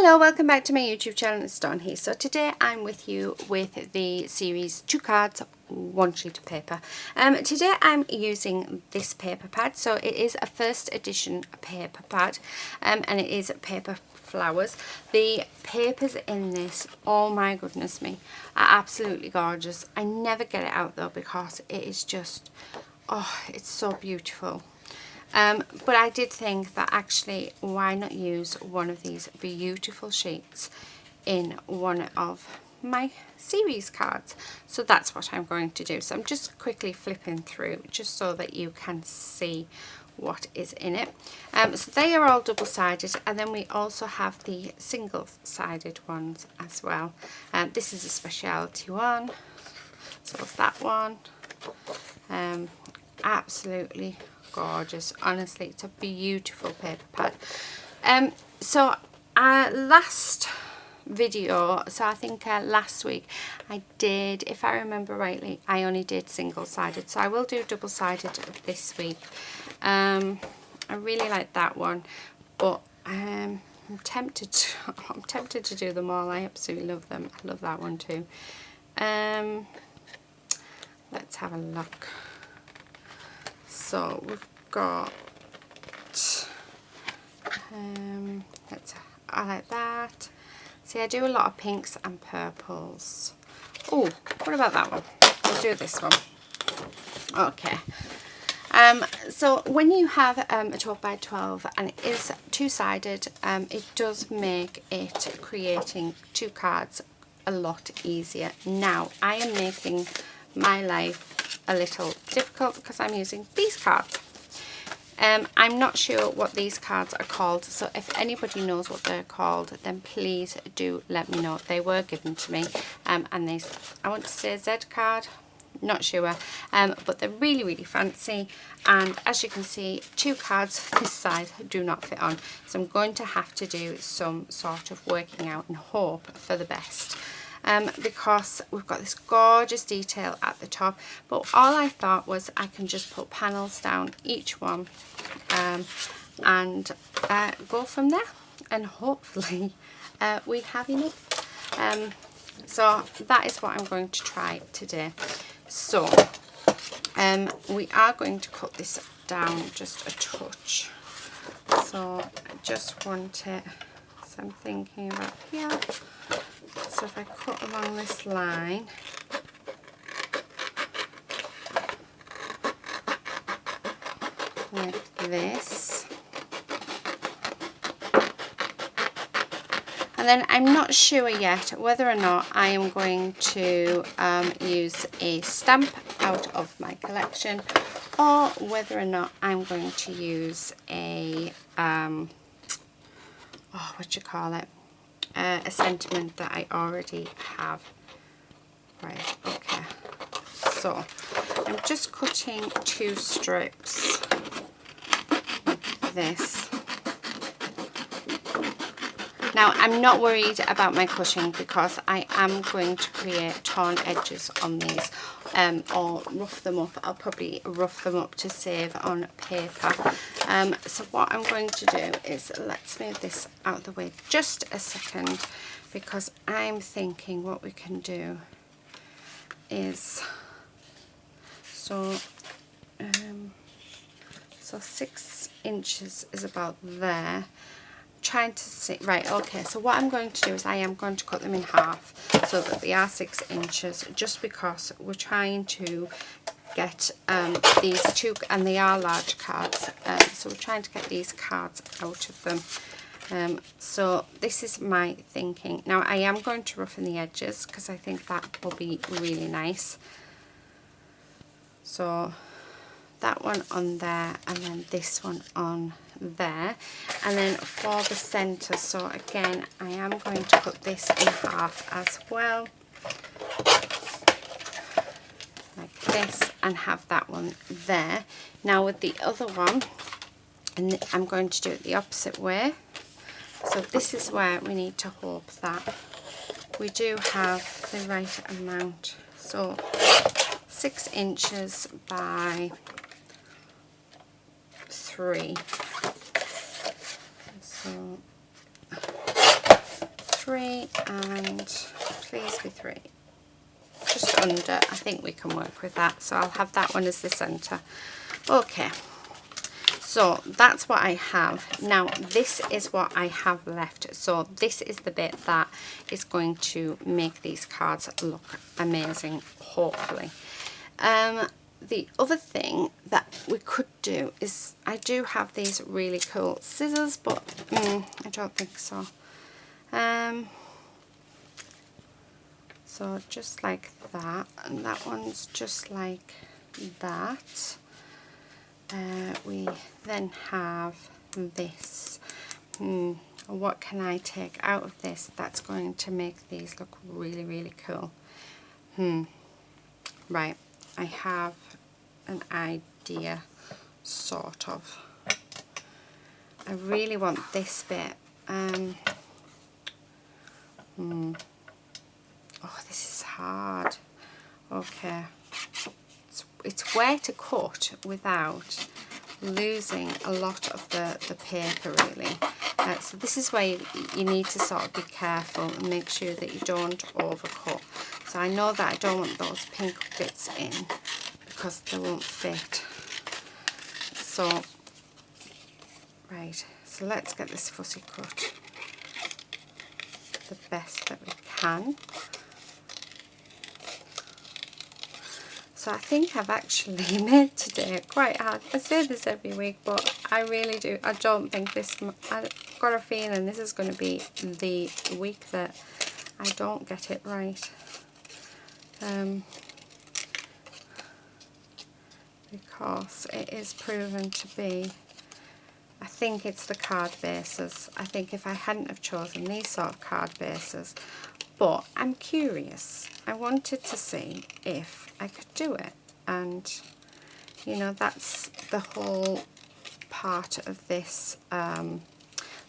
Hello, welcome back to my YouTube channel. It's Dawn here. So today I'm with you with the series 2 cards, 1 sheet of paper. Today I'm using this paper pad. So it is a first edition paper pad and it is paper flowers. The papers in this, oh my goodness me, are absolutely gorgeous. I never get it out though because it is just, oh, it's so beautiful. But I did think that actually why not use one of these beautiful sheets in one of my series cards. So that's what I'm going to do. So I'm just quickly flipping through just so that you can see what is in it. So they are all double-sided, and then we also have the single-sided ones as well. This is a specialty one, so it's that one. Absolutely gorgeous, honestly. It's a beautiful paper pad. So last video, so I think last week I did, if I remember rightly, I only did single-sided, so I will do double-sided this week. I really like that one, but I'm tempted to do them all. I absolutely love them. I love that one too. Let's have a look. So we've got, I like that. See, I do a lot of pinks and purples. Oh, what about that one? We'll do this one. Okay. So when you have a 12 by 12 and it is two-sided, it does make it creating 2 cards a lot easier. Now, I am making my life a little difficult because I'm using these cards. I'm not sure what these cards are called, so if anybody knows what they're called, then please do let me know. They were given to me, and these, I want to say Z card, not sure, but they're really fancy, and as you can see, 2 cards this size do not fit on, so I'm going to have to do some sort of working out and hope for the best. Because we've got this gorgeous detail at the top, but all I thought was I can just put panels down each one and go from there, and hopefully we have enough. So that is what I'm going to try today. So we are going to cut this down just a touch, so I just want it, so I'm thinking about here. So if I cut along this line, like this, and then I'm not sure yet whether or not I am going to use a stamp out of my collection, or whether or not I'm going to use a a sentiment that I already have. Right, okay, so I'm just cutting 2 strips like this. Now, I'm not worried about my cutting because I am going to create torn edges on these, or rough them up. I'll probably rough them up to save on paper. So what I'm going to do is, let's move this out of the way just a second, because I'm thinking what we can do is, so 6 inches is about there. Trying to see, right, okay, so what I'm going to do is I am going to cut them in half so that they are 6 inches, just because we're trying to get these 2, and they are large cards, so we're trying to get these cards out of them. So this is my thinking. Now I am going to roughen the edges because I think that will be really nice. So that one on there, and then this one on there, and then for the center, so again I am going to cut this in half as well, like this, and have that one there. Now with the other one, and I'm going to do it the opposite way, so this is where we need to hope that we do have the right amount. So 6 inches by 3, so 3 and please be 3. Just under, I think we can work with that. So I'll have that one as the centre. Okay, so that's what I have. Now this is what I have left. So this is the bit that is going to make these cards look amazing, hopefully. The other thing that we could do is, I do have these really cool scissors, but I don't think so. So just like that, and that one's just like that. We then have this. What can I take out of this that's going to make these look really, really cool? Right, I have an idea, sort of. I really want this bit. Oh, this is hard. Okay, it's where to cut without losing a lot of the paper, really. So this is where you need to sort of be careful and make sure that you don't overcut. So I know that I don't want those pink bits in because they won't fit. So, right, so let's get this fussy cut the best that we can. So I think I've actually made today quite hard. I say this every week, but I really do. I don't think this, I've got a feeling this is going to be the week that I don't get it right. Because it is proven to be, I think it's the card bases. I think if I hadn't have chosen these sort of card bases, but I'm curious. I wanted to see if I could do it, and you know, that's the whole part of this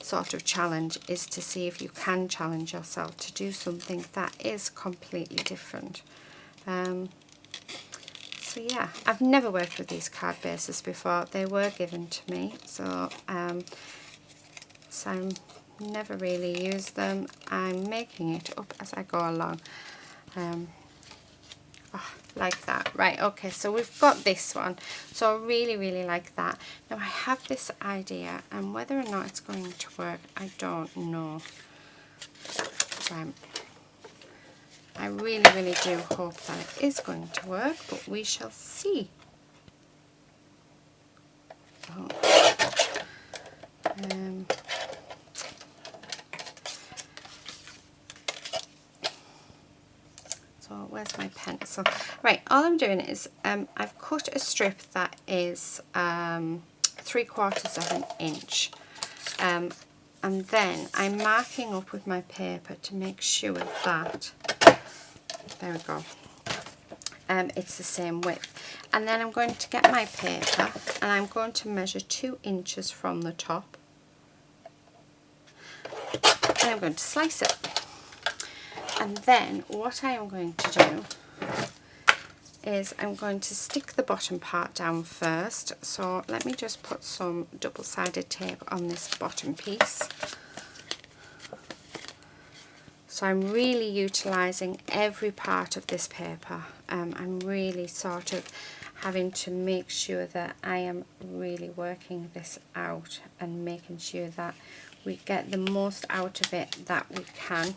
sort of challenge, is to see if you can challenge yourself to do something that is completely different. So yeah, I've never worked with these card bases before. They were given to me, so so never really used them. I'm making it up as I go along. Like that. Right, okay, so we've got this one. So I really, really like that. Now I have this idea, and whether or not it's going to work, I don't know. Right. I really, really do hope that it is going to work, but we shall see. Oh. So where's my pencil? Right, all I'm doing is I've cut a strip that is 3/4 of an inch. And then I'm marking up with my paper to make sure that, there we go, it's the same width. And then I'm going to get my paper and I'm going to measure 2 inches from the top. And I'm going to slice it. And then what I am going to do is I'm going to stick the bottom part down first. So let me just put some double-sided tape on this bottom piece. So I'm really utilising every part of this paper. I'm really sort of having to make sure that I am really working this out and making sure that we get the most out of it that we can.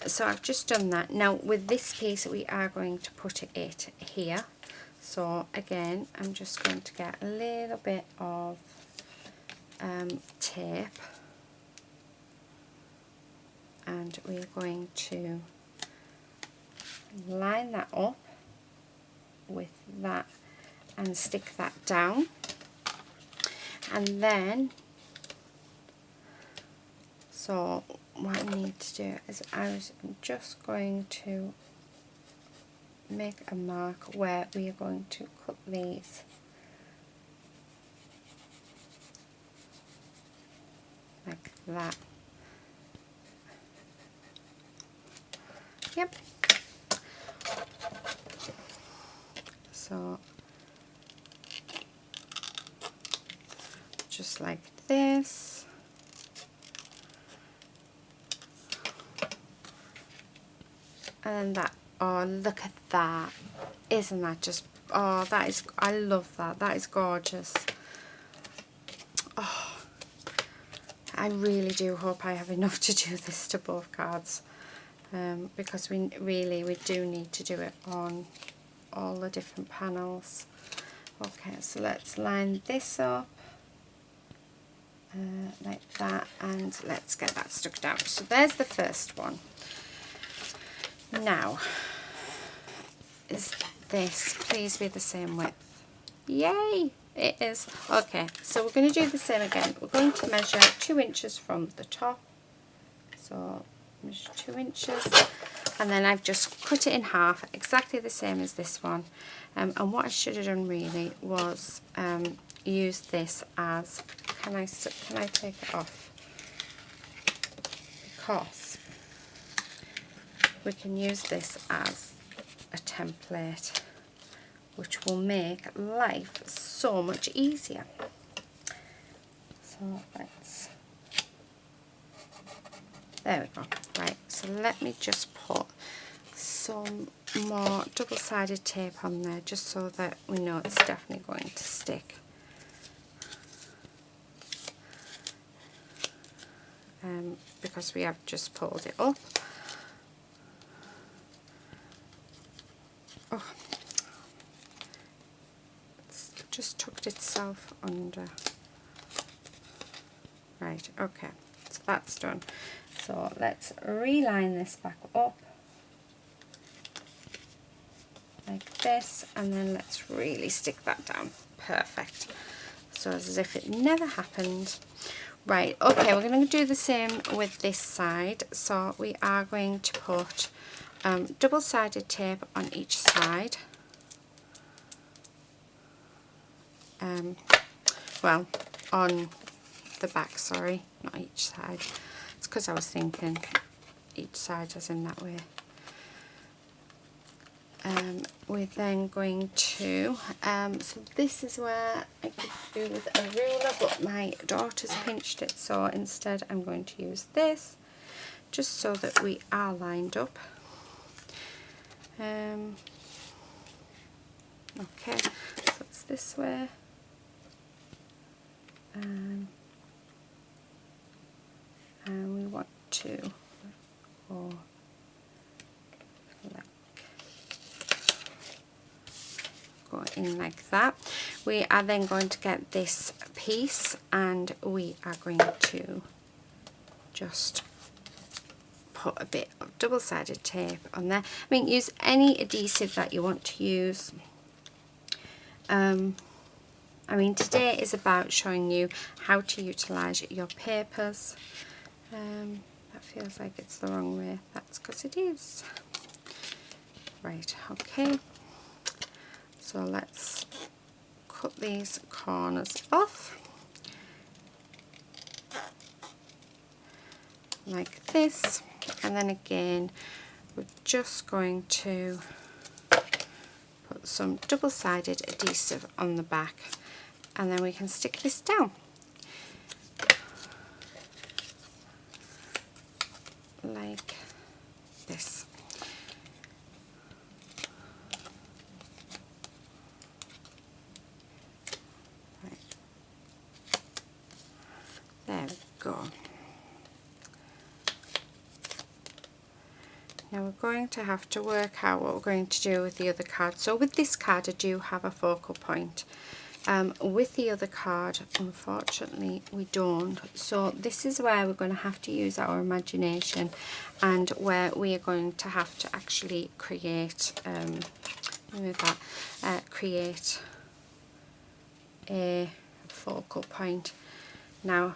So I've just done that. Now with this piece we are going to put it here. So again, I'm just going to get a little bit of tape, and we're going to line that up with that and stick that down. And then, so what I need to do is I'm just going to make a mark where we are going to cut these. Like that. Yep. So just like this. And that, oh, look at that. Isn't that just, oh, that is, I love that. That is gorgeous. Oh, I really do hope I have enough to do this to both cards, because we do need to do it on all the different panels. Okay, so let's line this up like that, and let's get that stuck down. So there's the first one. Now, is this, please be the same width. Yay, it is. Okay, so we're going to do the same again. We're going to measure 2 inches from the top. So measure 2 inches, and then I've just cut it in half, exactly the same as this one. And what I should have done really was use this as, can I take it off? Because we can use this as a template, which will make life so much easier. So let's, there we go. Right, so let me just put some more double-sided tape on there, just so that we know it's definitely going to stick. Because we have just pulled it up. Oh, it's just tucked itself under. Right, okay, so that's done. So let's reline this back up like this, and then let's really stick that down. Perfect. So as if it never happened. Right, okay, we're going to do the same with this side. So we are going to put double-sided tape on each side. Well, on the back, sorry, not each side. It's because I was thinking each side as in that way. We're then going to, so this is where I could do with a ruler, but my daughter's pinched it, so instead I'm going to use this, just so that we are lined up. Okay, so it's this way. And we want to go in like that. We are then going to get this piece, and we are going to just put a bit of double-sided tape on there. I mean, use any adhesive that you want to use. I mean, today is about showing you how to utilize your papers. That feels like it's the wrong way. That's because it is. Right, okay. So let's cut these corners off like this, and then again we're just going to put some double-sided adhesive on the back, and then we can stick this down like this. There we go. Now we're going to have to work out what we're going to do with the other card. So with this card I do have a focal point. With the other card, unfortunately, we don't. So this is where we're going to have to use our imagination, and where we are going to have to actually create, create a focal point. Now,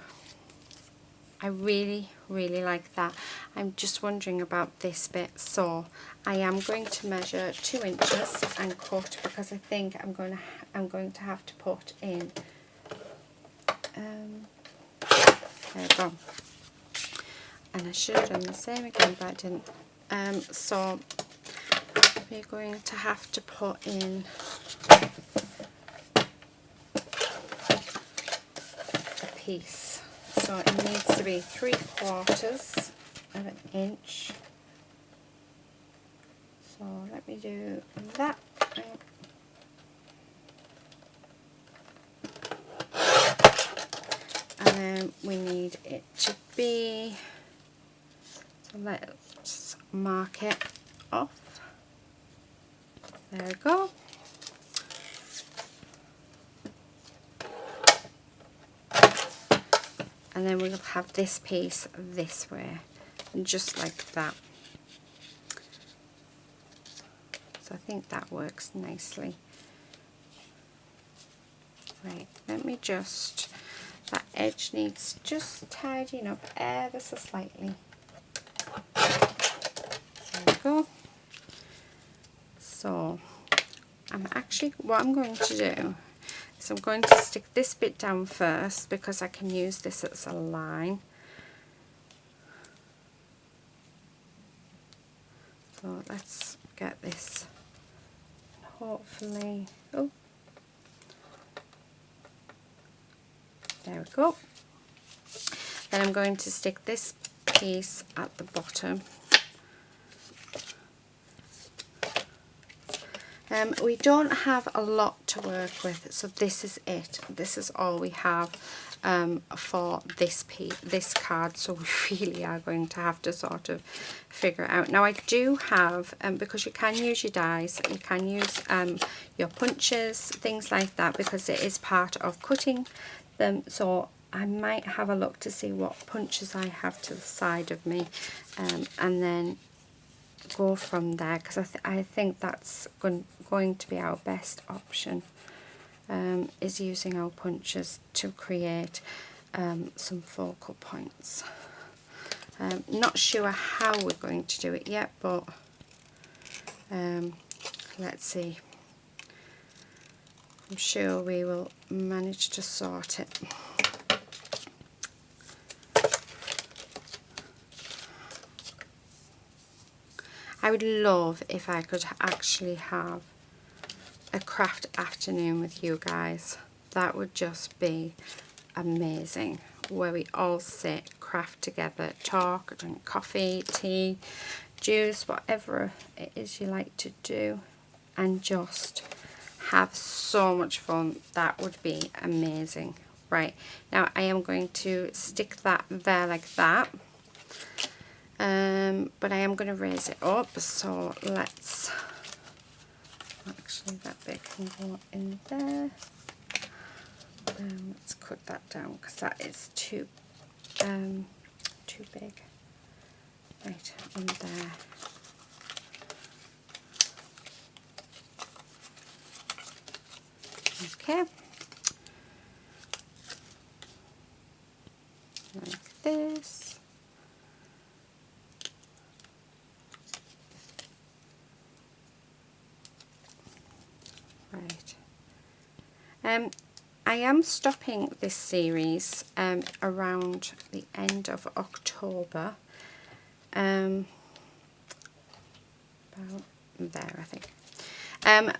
I really like that. I'm just wondering about this bit, so I am going to measure 2 inches and cut, because I think I'm going to have to put in there we go. And I should have done the same again, but I didn't. So we're going to have to put in a piece. So it needs to be 3/4 of an inch. So let me do that. And then we need it to be, so let's mark it off. There we go. And then we'll have this piece this way, just like that. So I think that works nicely. Right, let me just, that edge needs just tidying up ever so slightly. There we go. So what I'm going to do is I'm going to stick this bit down first because I can use this as a line. So let's get this, hopefully, oh, there we go. Then I'm going to stick this piece at the bottom. We don't have a lot to work with, so this is it. This is all we have for this card, so we really are going to have to sort of figure it out. Now I do have, because you can use your dies, you can use your punches, things like that, because it is part of cutting them, so I might have a look to see what punches I have to the side of me, and then go from there, because I think that's going to be our best option, is using our punches to create some focal points. Not sure how we're going to do it yet, but let's see. I'm sure we will manage to sort it. I would love if I could actually have a craft afternoon with you guys. That would just be amazing, where we all sit, craft together, talk, drink coffee, tea, juice, whatever it is you like to do, and just have so much fun. That would be amazing. Right, now I am going to stick that there like that. But I am going to raise it up, so let's, actually that bit can go in there. Let's cut that down because that is too big. Right, on there. Okay. Like this. Right. I am stopping this series around the end of October. About there, I think.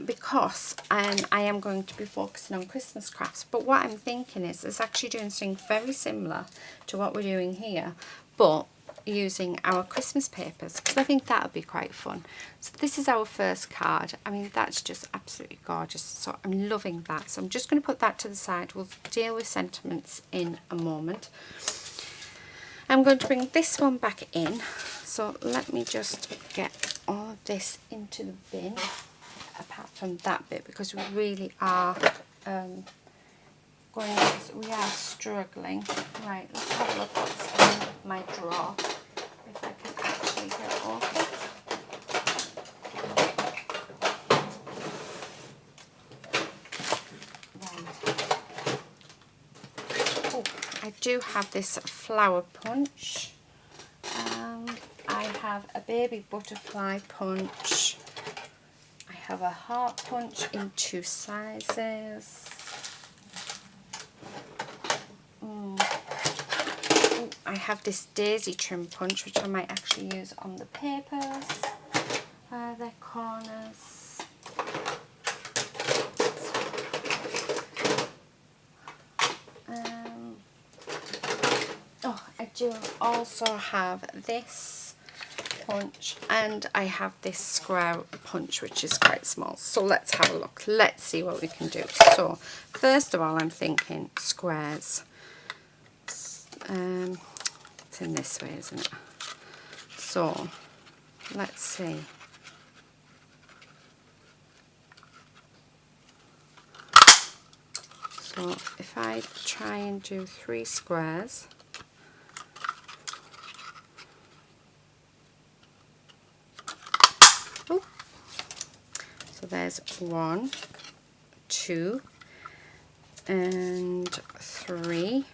Because I am going to be focusing on Christmas crafts. But what I'm thinking is actually doing something very similar to what we're doing here, but using our Christmas papers, because I think that would be quite fun. So this is our first card. I mean, that's just absolutely gorgeous. So I'm loving that. So I'm just going to put that to the side. We'll deal with sentiments in a moment. I'm going to bring this one back in. So let me just get all of this into the bin, apart from that bit, because we really are we are struggling. Right, let's have a look what's in my drawer, if I can actually get it open. Right. Oh, I do have this flower punch. I have a baby butterfly punch. I have a heart punch in 2 sizes. I have this daisy trim punch, which I might actually use on the papers, their corners. Oh, I do also have this punch, and I have this square punch which is quite small. So let's have a look. Let's see what we can do. So first of all, I'm thinking squares. It's in this way, isn't it? So let's see. So if I try and do 3 squares, oh, so there's 1, 2, and 3,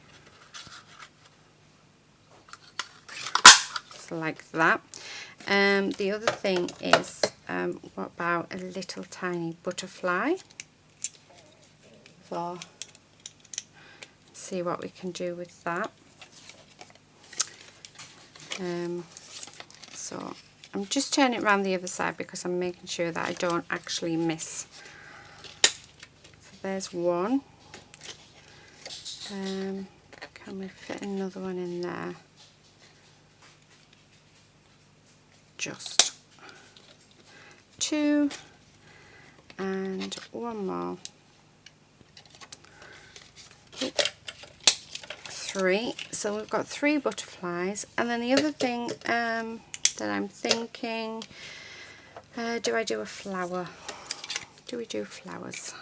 so like that. The other thing is, what about a little tiny butterfly? So see what we can do with that. So I'm just turning it around the other side because I'm making sure that I don't actually miss. So there's 1. Can we fit another one in there? Just 2 and 1 more. 3. So we've got 3 butterflies, and then the other thing that I'm thinking, do I do a flower? Do we do flowers?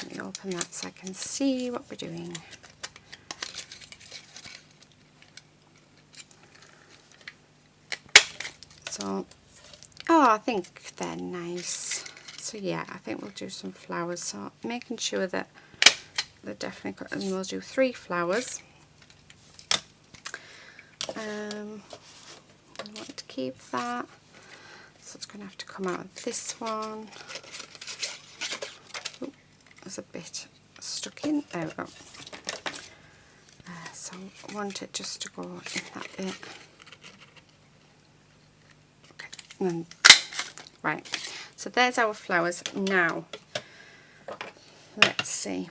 Let me open that so I can see what we're doing. So, oh, I think they're nice. So yeah, I think we'll do some flowers. So making sure that they're definitely, and we'll do 3 flowers. I want to keep that. So it's going to have to come out of this one. Oh, there's a bit stuck in. There we go. So I want it just to go in that bit. Okay, and then, right. So there's our flowers. Now, let's see.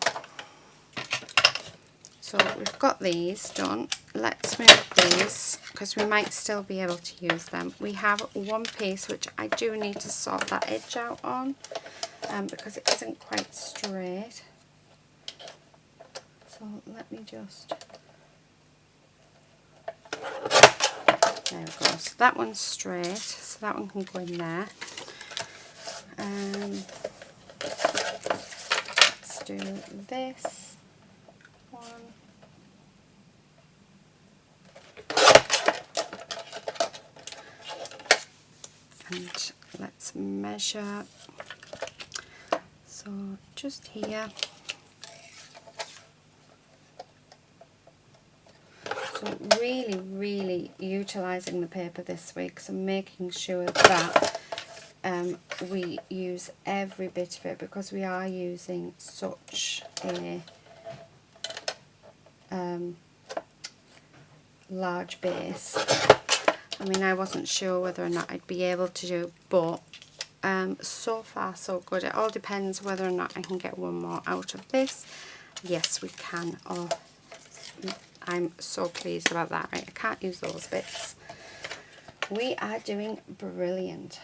So we've got these done. Let's move these because we might still be able to use them. We have one piece which I do need to sort that edge out on because it isn't quite straight. So let me just... There we go. So that one's straight, so that one can go in there. Let's do this one. And let's measure. So just here. So really utilising the paper this week. So making sure that we use every bit of it because we are using such a large base. I mean, I wasn't sure whether or not I'd be able to do, but so far so good. It all depends whether or not I can get one more out of this. Yes, we can. Oh, I'm so pleased about that. Right, I can't use those bits. We are doing brilliant.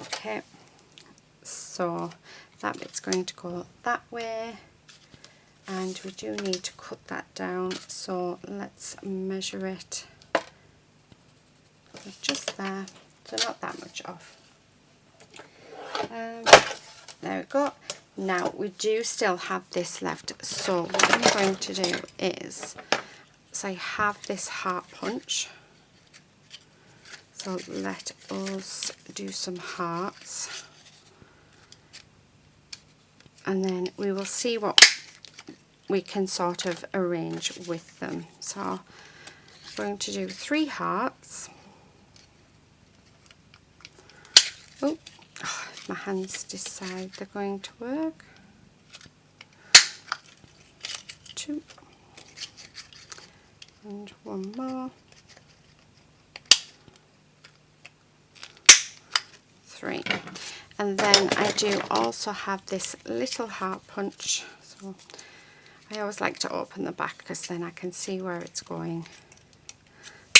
Okay, so that bit's going to go that way, and we do need to cut that down. So let's measure it. Just there, so not that much off. There we go. Now we do still have this left, so what I'm going to do is, so I have this heart punch, so let us do some hearts, and then we will see what we can sort of arrange with them. So I'm going to do 3 hearts. Oh, if my hands decide they're going to work. 2 and 1 more. 3. And then I do also have this little heart punch. So I always like to open the back because then I can see where it's going.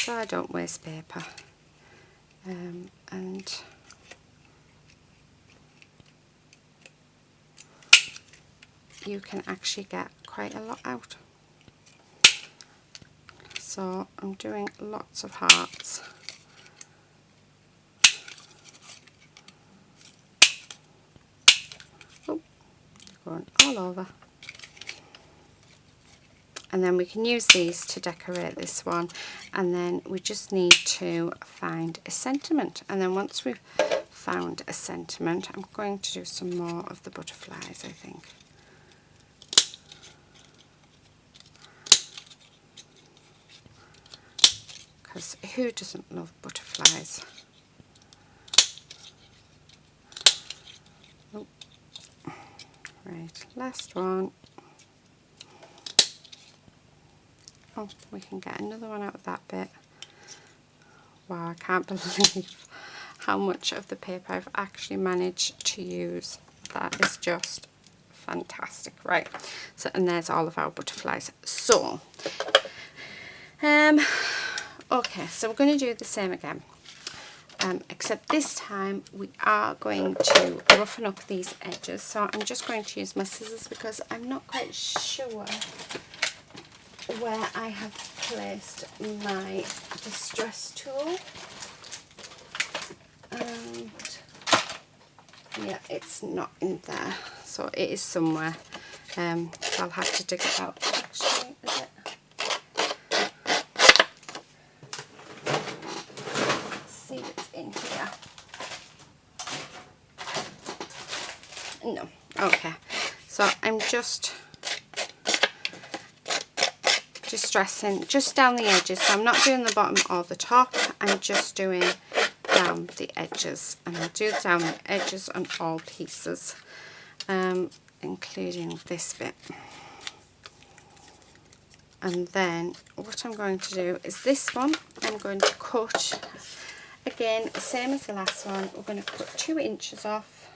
so I don't waste paper. And you can actually get quite a lot out. So I'm doing lots of hearts. Oh, going all over. And then we can use these to decorate this one, and then we just need to find a sentiment. And then once we've found a sentiment, I'm going to do some more of the butterflies, I think. Because who doesn't love butterflies? Oh. Right, last one. Oh, we can get another one out of that bit. Wow, I can't believe how much of the paper I've actually managed to use. That is just fantastic. Right, so and there's all of our butterflies. So, okay, so we're going to do the same again. Except this time we are going to roughen up these edges. So I'm just going to use my scissors because I'm not quite sure where I have placed my distress tool. And yeah, it's not in there, so it is somewhere. I'll have to dig it out. Actually, is it? Let's see if it's in here. No. Okay. So I'm just distressing just down the edges. So I'm not doing the bottom or the top. I'm just doing down the edges, and I'll do down the edges on all pieces, including this bit. And then what I'm going to do is this one I'm going to cut again, same as the last one. We're going to cut 2 inches off.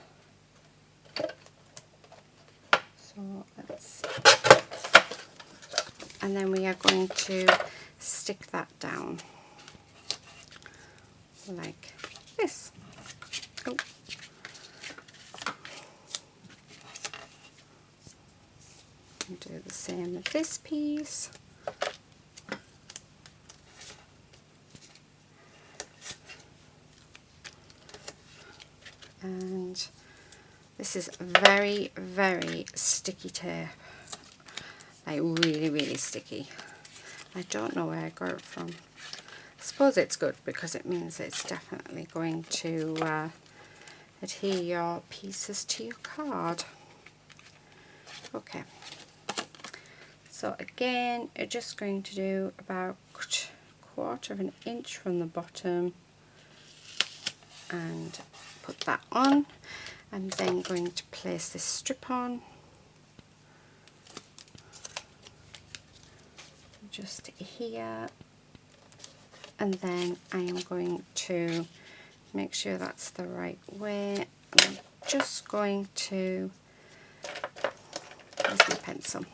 So let's, and then we are going to stick that down like this. Oh. And do the same with this piece. And this is very, very sticky tape. Like really, really sticky. I don't know where I got it from. I suppose it's good because it means it's definitely going to adhere your pieces to your card. Okay. So again, you're just going to do about 1/4 inch from the bottom and put that on. I'm then going to place this strip on. Just here. And then I am going to make sure that's the right way. I'm just going to, where's my pencil?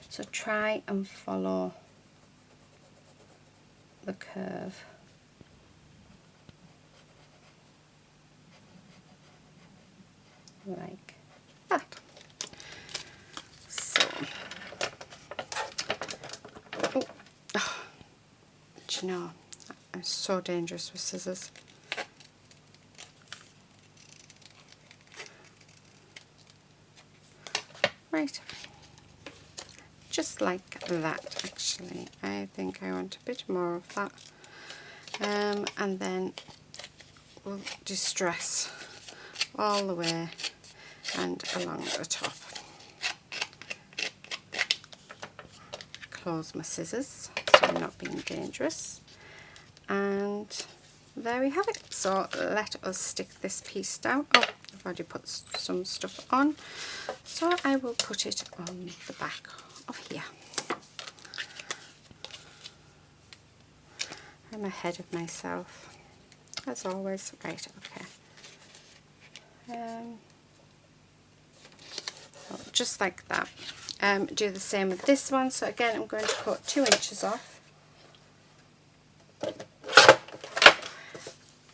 So try and follow the curve. Like that. So, oh, do you know, I'm so dangerous with scissors. Right, just like that actually. I think I want a bit more of that. And then we'll distress all the way and along the top. Close my scissors so I'm not being dangerous. And there we have it. So let us stick this piece down. Oh, I've already put some stuff on. So I will put it on the back of here. I'm ahead of myself, as always. Right, okay. Just like that. Do the same with this one. So again, I'm going to cut 2 inches off.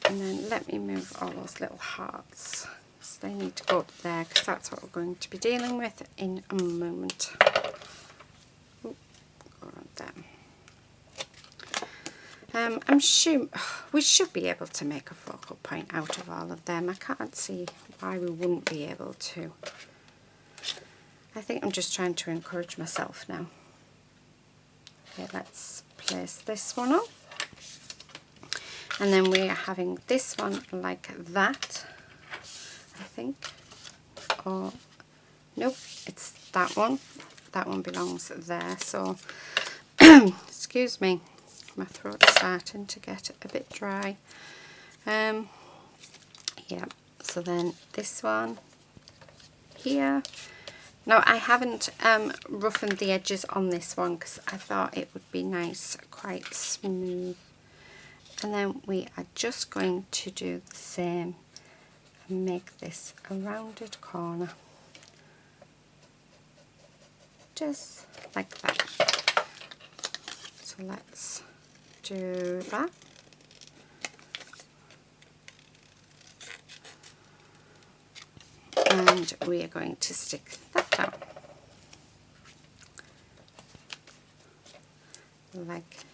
And then let me move all those little hearts. So they need to go up there because that's what we're going to be dealing with in a moment. Ooh, go around there. I'm sure we should be able to make a focal point out of all of them. I can't see why we wouldn't be able to. I think I'm just trying to encourage myself now. Okay, let's place this one up. And then we are having this one like that, I think. Or, nope, it's that one. That one belongs there. So, excuse me, my throat's starting to get a bit dry. Yeah, so then this one here. Now, I haven't roughened the edges on this one because I thought it would be nice, quite smooth. And then we are just going to do the same and make this a rounded corner. Just like that. So let's do that. And we are going to stick that down. Like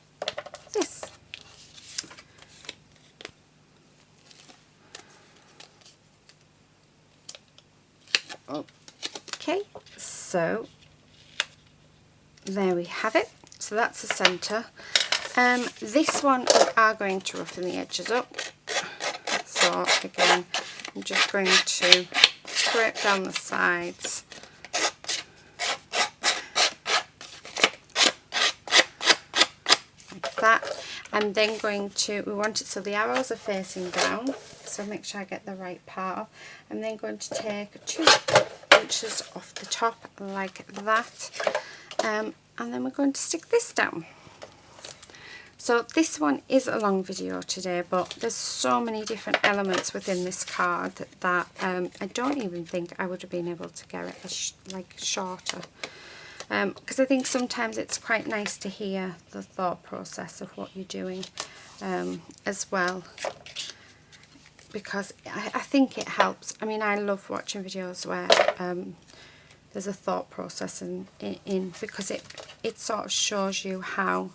this. Okay, so there we have it. So that's the centre. This one we are going to roughen the edges up. So again, I'm just going to scrape down the sides. Like that. I'm then going to, we want it so the arrows are facing down. So make sure I get the right part off. I'm then going to take 2 inches off the top like that. And then we're going to stick this down. So this one is a long video today, but there's so many different elements within this card that I don't even think I would have been able to get it like shorter. Because I think sometimes it's quite nice to hear the thought process of what you're doing as well. Because I think it helps. I mean, I love watching videos where there's a thought process in because it sort of shows you how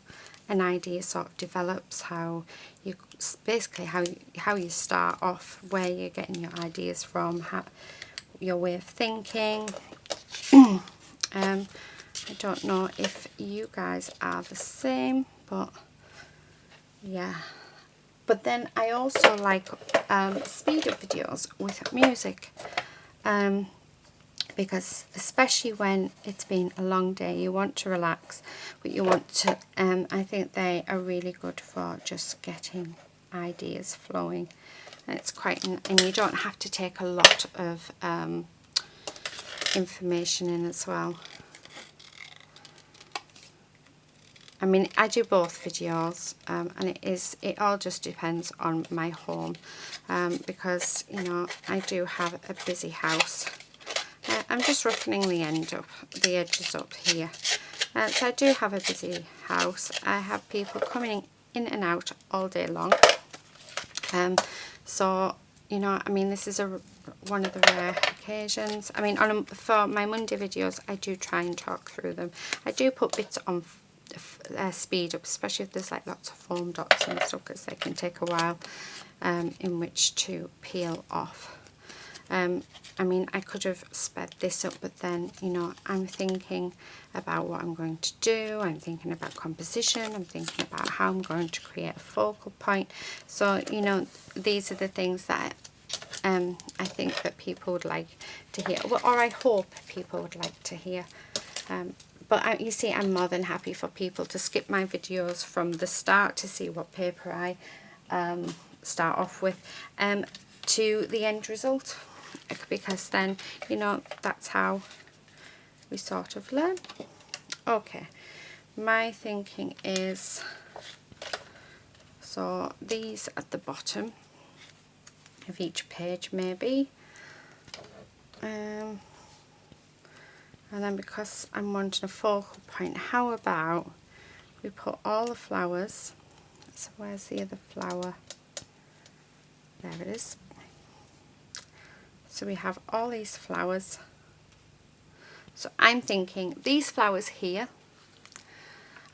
an idea sort of develops, how you basically how you start off, where you're getting your ideas from, how your way of thinking. I don't know if you guys are the same, but yeah. But then I also like speed up videos with music, because especially when it's been a long day, you want to relax, but you want to, I think they are really good for just getting ideas flowing. And it's quite, and you don't have to take a lot of information in as well. I mean, I do both videos, and it all just depends on my home, because, you know, I do have a busy house. I'm just roughening the edges up here. So I do have a busy house. I have people coming in and out all day long. So, you know, I mean, this is one of the rare occasions. I mean, for my Monday videos, I do try and talk through them. I do put bits on speed up, especially if there's like lots of foam dots and stuff, because they can take a while in which to peel off. I mean, I could have sped this up, but then, you know, I'm thinking about what I'm going to do, I'm thinking about composition, I'm thinking about how I'm going to create a focal point. So, you know, these are the things that I think that people would like to hear, or I hope people would like to hear. But you see, I'm more than happy for people to skip my videos from the start to see what paper I start off with to the end result, because then, you know, that's how we sort of learn. Okay, my thinking is, so these at the bottom of each page maybe, and then because I'm wanting a focal point, how about we put all the flowers So where's the other flower? There it is. So we have all these flowers. So I'm thinking these flowers here,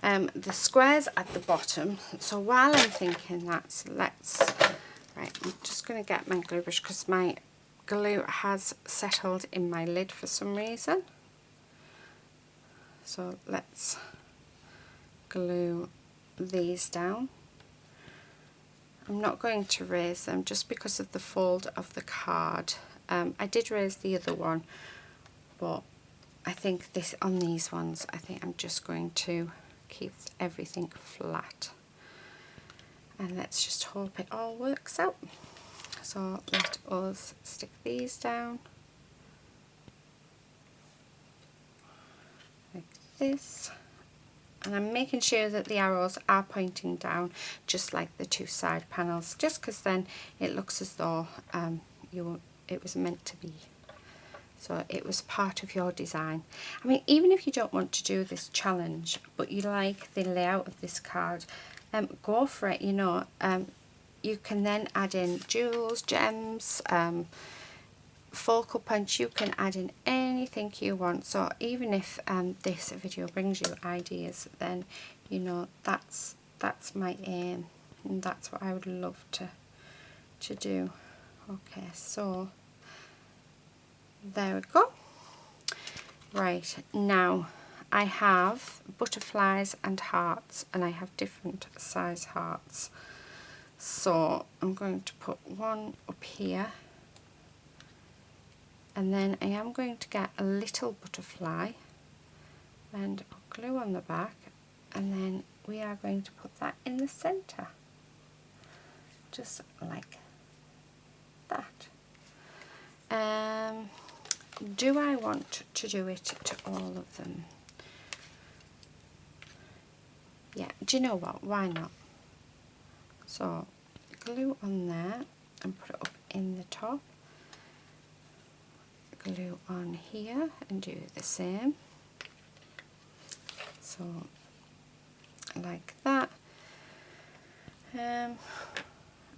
the squares at the bottom. So while I'm thinking that, right, I'm just going to get my glue brush because my glue has settled in my lid for some reason. So let's glue these down. I'm not going to raise them just because of the fold of the card. I did raise the other one, but I think this on these ones, I think I'm just going to keep everything flat. And let's just hope it all works out. So let us stick these down like this. And I'm making sure that the arrows are pointing down, just like the two side panels, just because then it looks as though it was meant to be. So it was part of your design. I mean, even if you don't want to do this challenge, but you like the layout of this card, go for it, you know. You can then add in jewels, gems, focal points. You can add in anything you want. So even if this video brings you ideas, then you know that's my aim, and that's what I would love to do. Okay, so there we go. Right, now I have butterflies and hearts, and I have different size hearts. So I'm going to put one up here, and then I am going to get a little butterfly and glue on the back, and then we are going to put that in the center, just like that. Do I want to do it to all of them? Yeah, do you know what? Why not? So glue on there and put it up in the top. Glue on here and do the same. So like that. And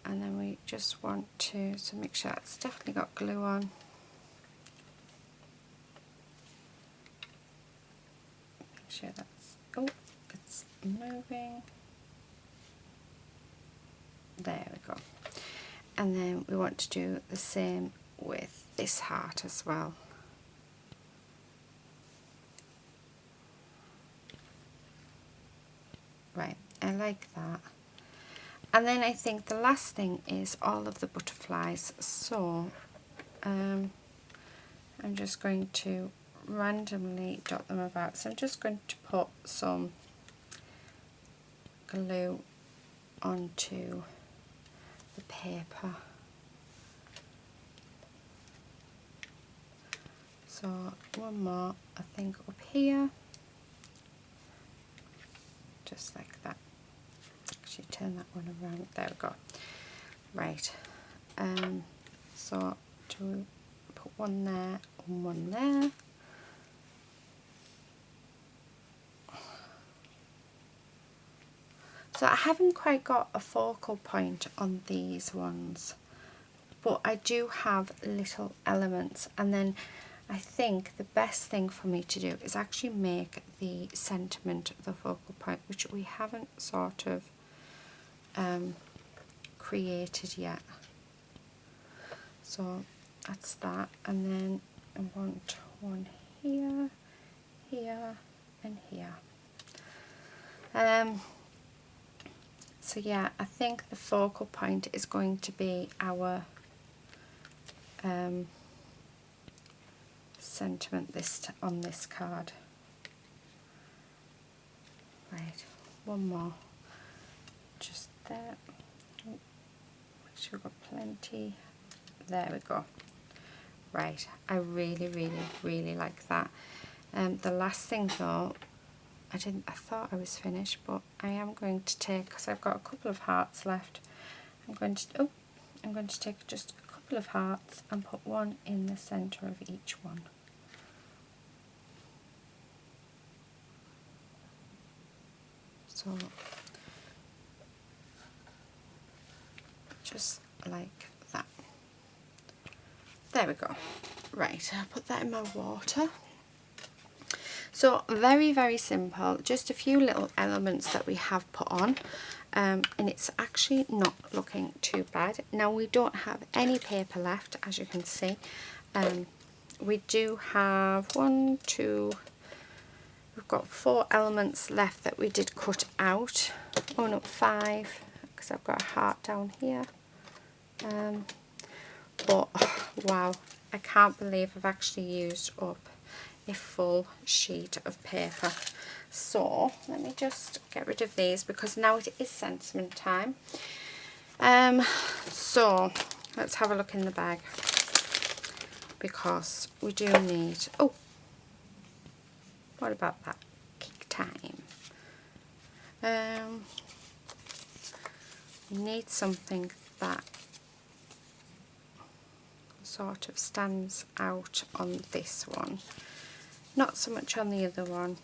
then we just want to make sure it's definitely got glue on. Make sure that's, it's moving. There we go. And then we want to do the same with this heart as well. Right, I like that. And then I think the last thing is all of the butterflies. So I'm just going to randomly dot them about. So I'm just going to put some glue onto the paper. So one more, I think, up here, just like that. Actually turn that one around, there we go. Right, so to put one there and one there. So I haven't quite got a focal point on these ones, but I do have little elements, and then I think the best thing for me to do is actually make the sentiment the focal point, which we haven't sort of created yet. So that's that, and then I want one here, here and here. So yeah, I think the focal point is going to be our sentiment on this card. Right, one more, just there. Make sure we've got plenty. There we go. Right, I really like that. The last thing though, I thought I was finished, but I am going to take, because I've got a couple of hearts left, I'm going to take just a couple of hearts and put one in the center of each one. So just like that. There we go. Right, I'll put that in my water. So very, very simple, just a few little elements that we have put on, and it's actually not looking too bad. Now we don't have any paper left, as you can see. We do have we've got 4 elements left that we did cut out. Oh no, 5, because I've got a heart down here. But wow, I can't believe I've actually used up a full sheet of paper. So let me just get rid of these, because now it is sentiment time. So let's have a look in the bag, because we do need, oh, what about that? Cake time. We need something that sort of stands out on this one, not so much on the other one.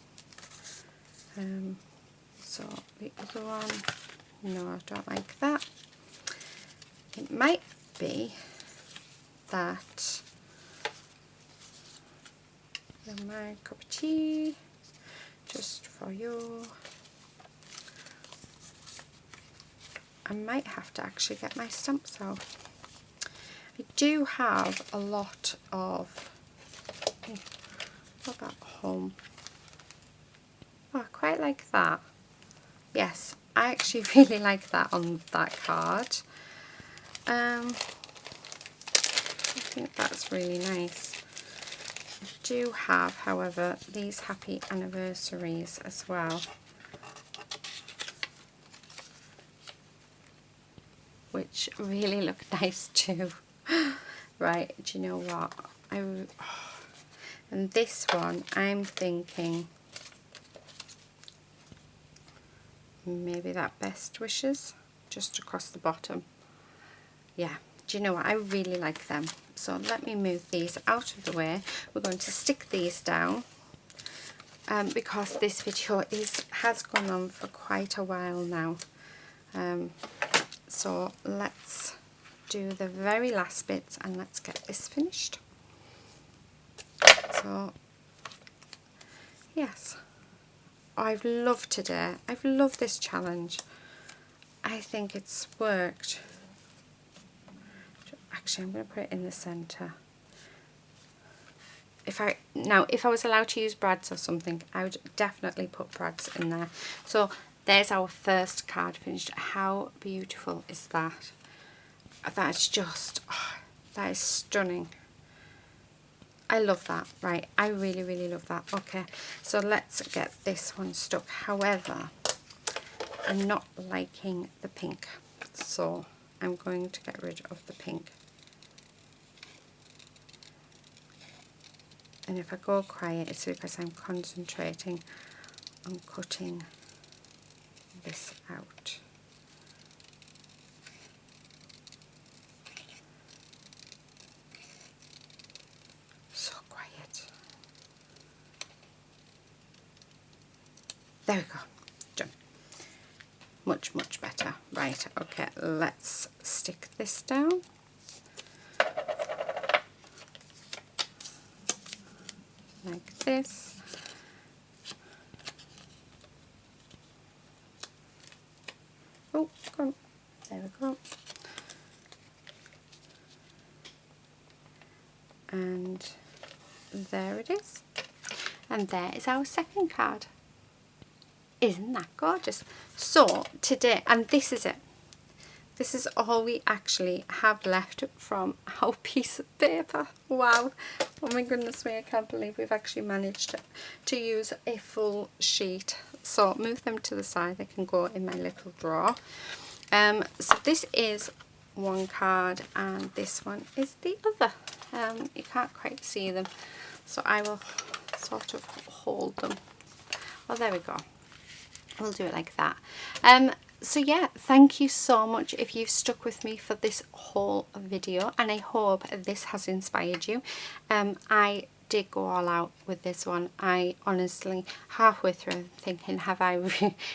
So the other one, no, I don't like that. It might be that my cup of tea, just for you. I might have to actually get my stamps out. I do have a lot of, what about home? Oh, I quite like that. Yes, I actually really like that on that card. I think that's really nice. I do have, however, these happy anniversaries as well, which really look nice too. Right, do you know what? And this one, I'm thinking maybe that best wishes just across the bottom. Yeah, do you know what? I really like them. So let me move these out of the way. We're going to stick these down because this video has gone on for quite a while now. So let's do the very last bits and let's get this finished. So yes, I've loved today. I've loved this challenge. I think it's worked. Actually, I'm going to put it in the centre. If I was allowed to use brads or something, I would definitely put brads in there. So there's our first card finished. How beautiful is that? That's just, oh, that is stunning. I love that. Right, I really, really love that. Okay, so let's get this one stuck. However, I'm not liking the pink, so I'm going to get rid of the pink. And if I go quiet, it's because I'm concentrating on cutting this out. So quiet. There we go. Done. Much, much better. Right, okay, let's stick this down. Like this. Oh, come on. There we go. And there it is. And there is our second card. Isn't that gorgeous? So today, and this is it. This is all we actually have left from our piece of paper. Wow. Oh my goodness me, I can't believe we've actually managed to use a full sheet. So move them to the side, they can go in my little drawer. So this is one card and this one is the other. You can't quite see them, so I will sort of hold them. Oh, there we go. We'll do it like that. So yeah, thank you so much if you've stuck with me for this whole video, and I hope this has inspired you. I did go all out with this one. I honestly, halfway through, thinking,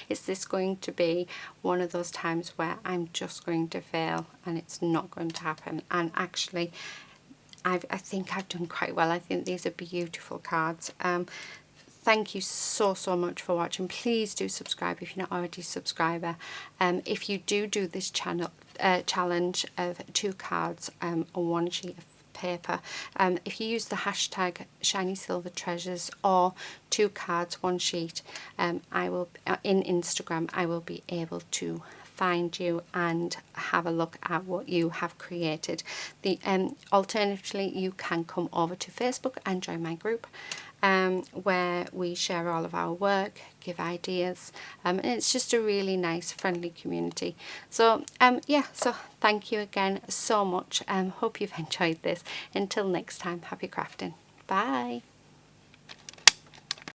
is this going to be one of those times where I'm just going to fail and it's not going to happen? And actually, I think I've done quite well. I think these are beautiful cards. Thank you so much for watching. Please do subscribe if you're not already a subscriber. If you do this challenge of 2 cards on 1 sheet of paper, if you use the hashtag shiny silver treasures or 2 cards 1 sheet, I will in Instagram, I will be able to find you and have a look at what you have created. Alternatively, you can come over to Facebook and join my group, where we share all of our work, give ideas, and it's just a really nice, friendly community. So yeah, so thank you again so much. Hope you've enjoyed this. Until next time, happy crafting. Bye.